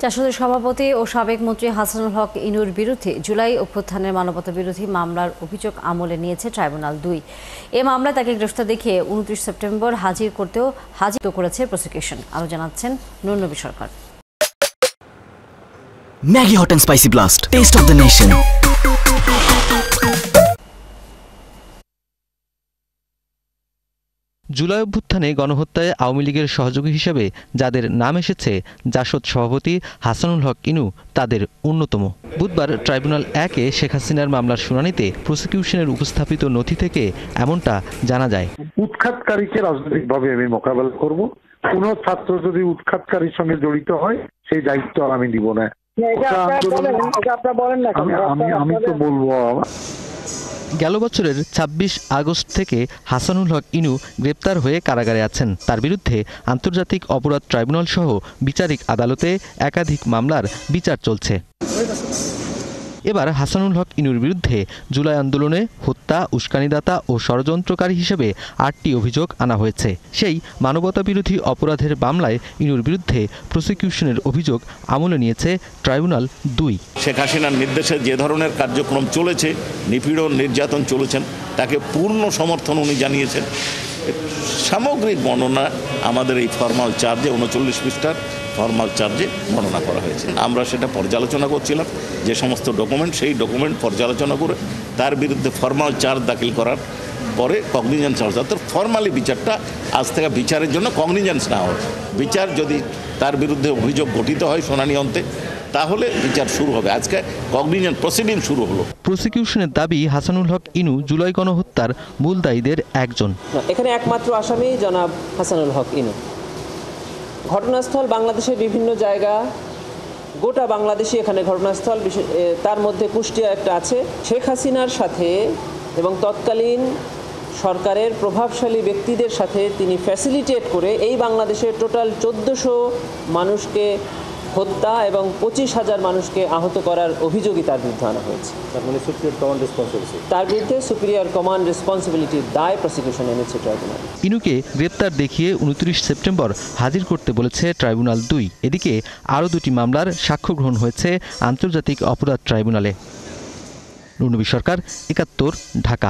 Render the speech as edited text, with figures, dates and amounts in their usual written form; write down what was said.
জাসদের সভাপতি ও সাবেক মন্ত্রী হাসানুল হক ইনুর বিরুদ্ধে জুলাই অভ্যুত্থানের মানবতাবিরোধী মামলার অভিযোগ আমলে নিয়েছে ট্রাইব্যুনাল ২। এ মামলায় তাকে গ্রেফতার দেখিয়ে ২৯ সেপ্টেম্বর হাজির করেছে প্রসিকিউশন। আরও জানাচ্ছেন Nurnabi Sarkar. Maggi hot and spicy blast, taste of the nation. জুলাই অভ্যুত্থানে গণহত্যায় আওয়ামী লীগের সহযোগী হিসেবে যাদের নাম এসেছে, জাসদ সভাপতি হাসানুল হক ইনু তাদের অন্যতম। বুধবার ট্রাইব্যুনাল ১-এ শেখ হাসিনার মামলার শুনানিতে প্রসিকিউশনের উপস্থাপিত নথি থেকে এমনটা জানা যায়। উৎখাতকারীকে রাজনৈতিকভাবে আমি মোকাবেলা করব। কোন ছাত্র যদি উৎখাতকারীর সঙ্গে জড়িত হয় সেই দায়িত্ব আমি নিব না। আমি তো বলবো গেল বছরের ২৬ আগস্ট থেকে হাসানুল হক ইনু গ্রেপ্তার হয়ে কারাগারে আছেন। তার বিরুদ্ধে আন্তর্জাতিক অপরাধ ট্রাইব্যুনাল সহ বিচারিক আদালতে একাধিক মামলার বিচার চলছে। এবার হাসানুল হক ইনুর বিরুদ্ধে জুলাই আন্দোলনে হত্যা, উস্কানিদাতা ও ষড়যন্ত্রকারী হিসেবে ৮টি অভিযোগ আনা হয়েছে। সেই মানবতাবিরোধী অপরাধের মামলায় ইনুর বিরুদ্ধে প্রসিকিউশনের অভিযোগ আমলে নিয়েছে ট্রাইব্যুনাল ২। শেখ হাসিনার নির্দেশে যে ধরনের কার্যক্রম চলেছে, নিপীড়ন নির্যাতন চলেছেন, তাকে পূর্ণ সমর্থন উনি জানিয়েছেন। সামগ্রিক বর্ণনা আমাদের এই ফরমাল চার্জে ৩৯ পৃষ্ঠার ফরমাল চার্জে বর্ণনা করা হয়েছে। আমরা সেটা পর্যালোচনা করছিলাম, যে সমস্ত ডকুমেন্ট, সেই ডকুমেন্ট পর্যালোচনা করে তার বিরুদ্ধে ফরমাল চার্জ দাখিল করার পরে কগনিজেন্স চার্জ, অর্থাৎ ফরমালি বিচারটা আজ থেকে বিচারের জন্য কগনিজেন্স না হয়। বিচার যদি তার বিরুদ্ধে অভিযোগ গঠিত হয় শুনানি অন্তে, তাহলে বিচার শুরু হবে। আজকে কগনিজেন্স প্রসিডিং শুরু হলো। প্রসিকিউশনের দাবি, হাসানুল হক ইনু জুলাই গণহত্যার মূল দায়ীদের একজন। এখানে একমাত্র আসামি জনাব হাসানুল হক ইনু। ঘটনাস্থল বাংলাদেশের বিভিন্ন জায়গা, গোটা বাংলাদেশে এখানে ঘটনাস্থল, তার মধ্যে কুষ্টিয়া একটা আছে। শেখ হাসিনার সাথে এবং তৎকালীন সরকারের প্রভাবশালী ব্যক্তিদের সাথে তিনি ফ্যাসিলিটেট করে এই বাংলাদেশের টোটাল ১৪০০ মানুষকে হত্যা এবং ২৫,০০০ মানুষকে আহত করার অভিযোগই তার বিরুদ্ধে আনা হয়েছে। তার বিরুদ্ধে সুপিরিয়র কমান্ড রেসপন্সিবিলিটির দায় প্রসিকিউশন এনেছে ট্রাইব্যুনাল। ইনুকে গ্রেপ্তার দেখিয়ে ২৯ সেপ্টেম্বর হাজির করতে বলেছে ট্রাইব্যুনাল ২। এদিকে আরও ২টি মামলার সাক্ষ্য গ্রহণ হয়েছে আন্তর্জাতিক অপরাধ ট্রাইব্যুনালে। নুরনবী সরকার, ৭১, ঢাকা।